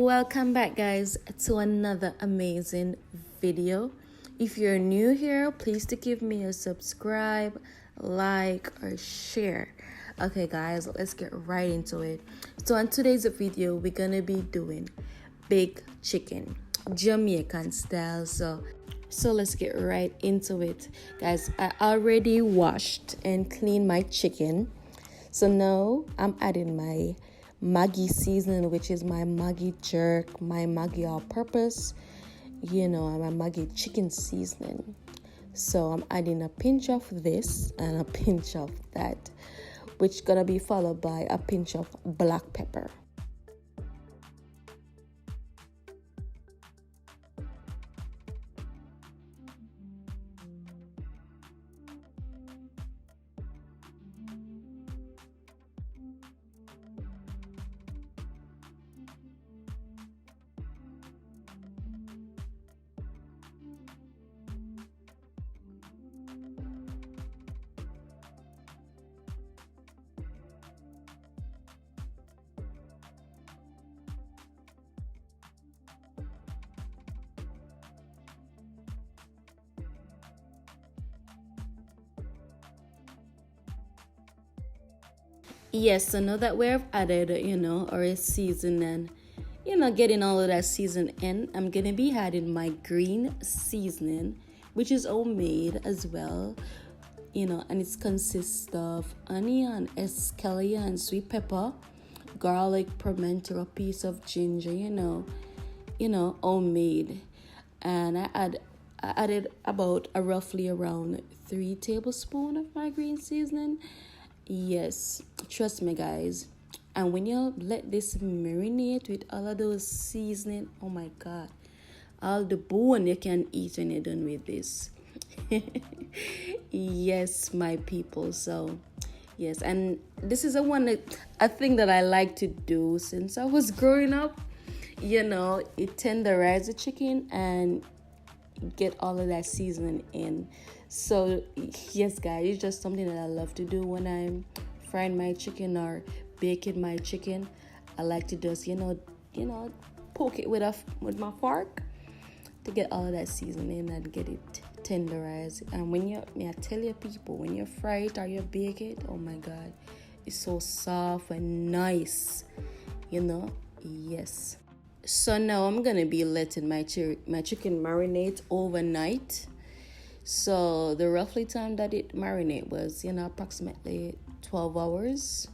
Welcome back, guys, to another amazing video. If you're new here, please to give me a subscribe, like, or share. Okay, guys, let's get right into it. So on today's video, we're gonna be doing big chicken, Jamaican style. So let's get right into it, guys. I already washed and cleaned my chicken. So now I'm adding my Maggi seasoning, which is my Maggi jerk, my Maggi all-purpose, my Maggi chicken seasoning. So I'm adding a pinch of this and a pinch of that, which gonna be followed by a pinch of black pepper. Yes, so now that we have added, our seasoning, getting all of that season in, I'm going to be adding my green seasoning, which is homemade as well, and it consists of onion, escallion, sweet pepper, garlic, pimento, a piece of ginger, homemade. And I added about roughly around 3 tablespoons of my green seasoning. Yes, trust me, guys. And when you let this marinate with all of those seasoning, oh my god, all the bone you can eat when you're done with this. Yes, my people. So yes, and this is a thing that I like to do since I was growing up. It tenderize the chicken and get all of that seasoning in. So yes, guys, it's just something that I love to do when I'm frying my chicken or baking my chicken. I like to just poke it with my fork to get all of that seasoning and get it tenderized. And I tell you people, when you fry it or you bake it, oh my god, it's so soft and nice. Yes. So now I'm gonna be letting my chicken marinate overnight. So the roughly time that it marinate was, approximately 12 hours.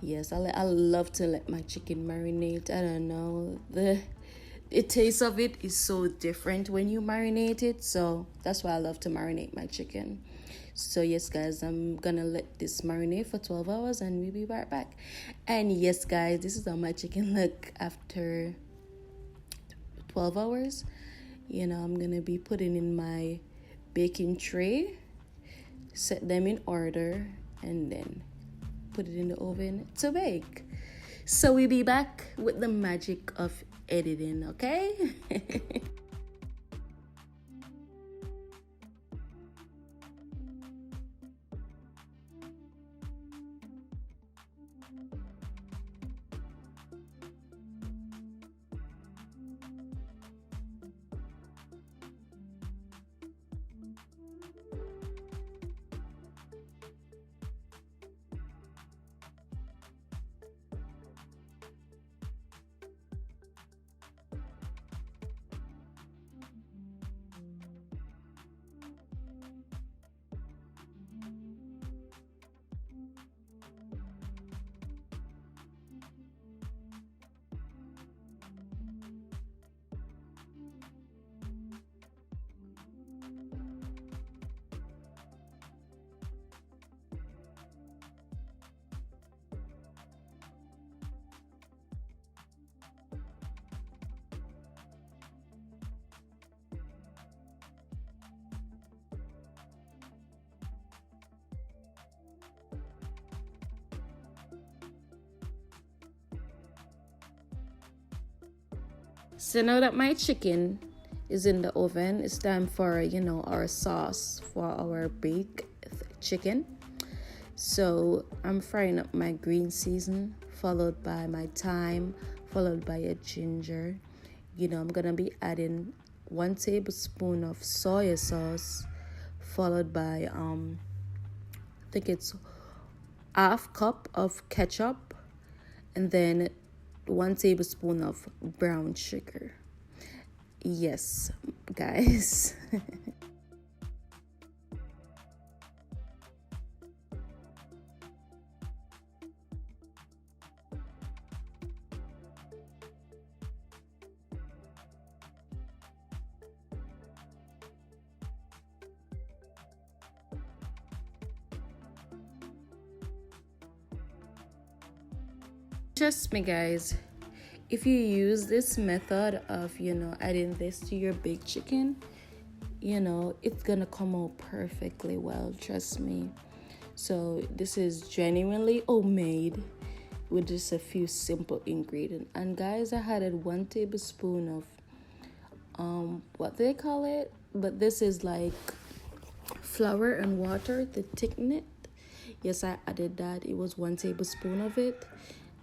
Yes, I love to let my chicken marinate. I don't know, the taste of it is so different when you marinate it. So that's why I love to marinate my chicken. So yes, guys, I'm gonna let this marinate for 12 hours and we'll be right back. And yes, guys, this is how my chicken look after 12 hours. I'm gonna be putting in my baking tray, set them in order, and then put it in the oven to bake. So we'll be back with the magic of editing, okay? So now that my chicken is in the oven, it's time for, our sauce for our baked chicken. So I'm frying up my green season, followed by my thyme, followed by a ginger. I'm gonna be adding 1 tablespoon of soy sauce, followed by I think it's half cup of ketchup, and then 1 tablespoon of brown sugar. Yes, guys. Trust me, guys, if you use this method of adding this to your baked chicken, it's gonna come out perfectly well. Trust me. So this is genuinely homemade with just a few simple ingredients. And guys, I added 1 tablespoon of what they call it, but this is like flour and water to thicken it. Yes, I added that. It was 1 tablespoon of it,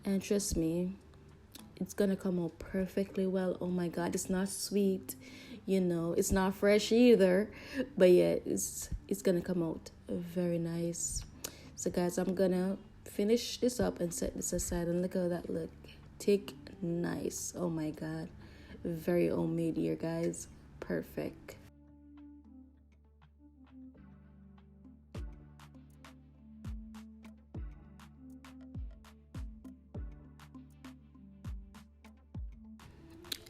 and trust me, it's gonna come out perfectly well. Oh my god, it's not sweet, it's not fresh either, but yeah, it's gonna come out very nice. So guys, I'm gonna finish this up and set this aside, and look how that look. Thick, nice. Oh my god, very homemade here, guys. Perfect.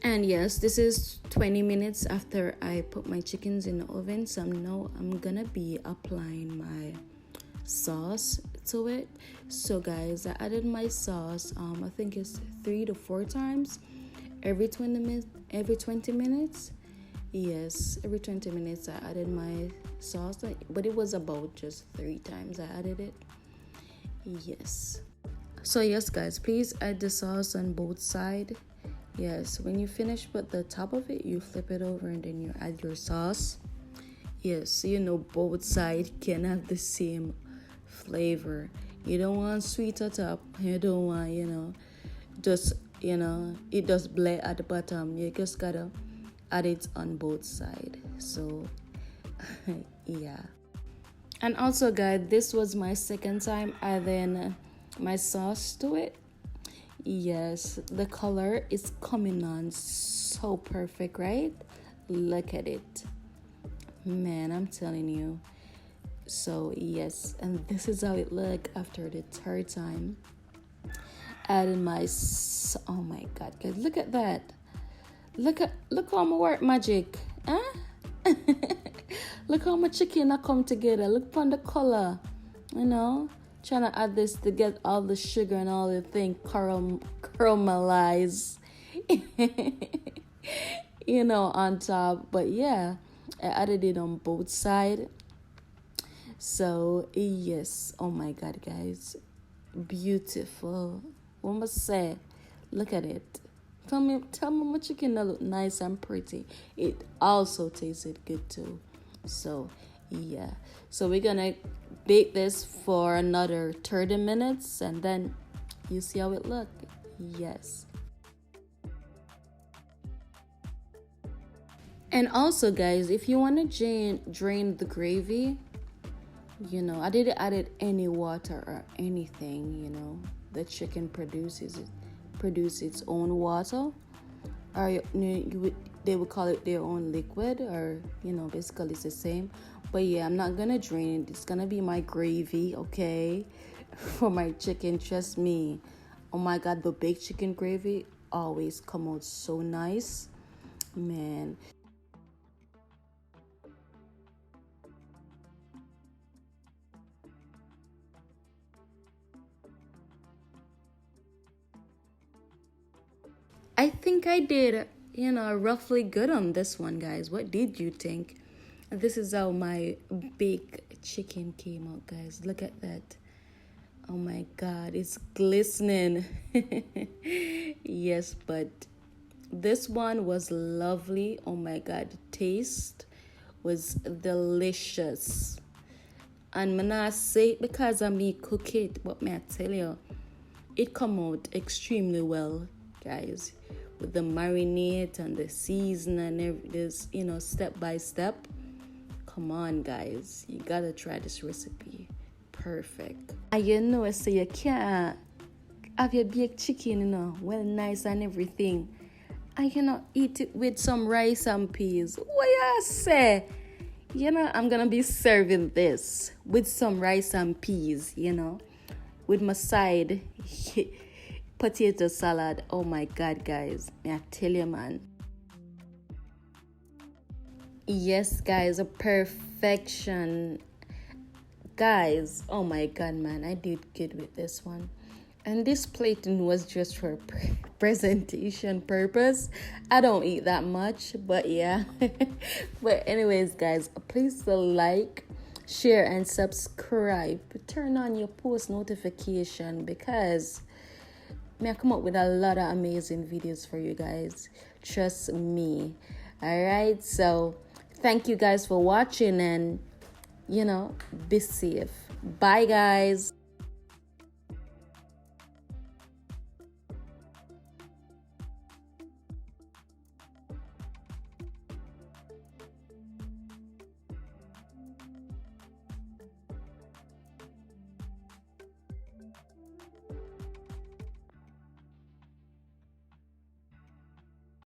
And yes, this is 20 minutes after I put my chickens in the oven. So now I'm gonna be applying my sauce to it. So guys, I added my sauce, I think it's 3 to 4 times every 20 minutes. Yes, every 20 minutes I added my sauce, but it was about just 3 times I added it. Yes. So yes, guys, please add the sauce on both sides. Yes, when you finish with the top of it, you flip it over and then you add your sauce. Yes, so both sides can have the same flavor. You don't want sweet at top. You don't want, just, it does blend at the bottom. You just gotta add it on both sides. So, yeah. And also, guys, this was my second time adding my sauce to it. Yes, the color is coming on so perfect, right? Look at it. Man, I'm telling you. So yes, and this is how it look after the third time. Adding oh my god, guys, look at that. Look how my work magic. Huh? Look how my chicken are come together. Look upon the color. Trying to add this to get all the sugar and all the thing caramelize. On top. But yeah, I added it on both sides. So yes, oh my god, guys, beautiful. What must say? Look at it. Tell me my chicken that look nice and pretty. It also tasted good too. So yeah, so we're gonna bake this for another 30 minutes, and then you see how it look. Yes. And also, guys, if you want to drain the gravy, I didn't add any water or anything. The chicken produces its own water, or they would call it their own liquid, or basically it's the same. But yeah, I'm not gonna drain it. It's gonna be my gravy, okay, for my chicken. Trust me. Oh my god, the baked chicken gravy always come out so nice, man. I think I did, roughly good on this one, guys. What did you think? This is how my baked chicken came out, guys. Look at that. Oh my god, it's glistening. Yes, but this one was lovely. Oh my god, the taste was delicious. And I'm not say it because I me cook it, but may I tell you, it come out extremely well. guys, with the marinade and the season and this, step by step. Come on, guys, you gotta try this recipe. Perfect. And so you can't have your baked chicken, well nice and everything, and eat it with some rice and peas. What you say? I'm gonna be serving this with some rice and peas, with my side potato salad. Oh my God, guys, may I tell you, man. Yes, guys, a perfection. Guys, oh my God, man, I did good with this one. And this plating was just for presentation purpose. I don't eat that much, but yeah. But anyways, guys, please like, share, and subscribe. Turn on your post notification because I come up with a lot of amazing videos for you guys. Trust me. All right, so thank you guys for watching, and be safe. Bye, guys.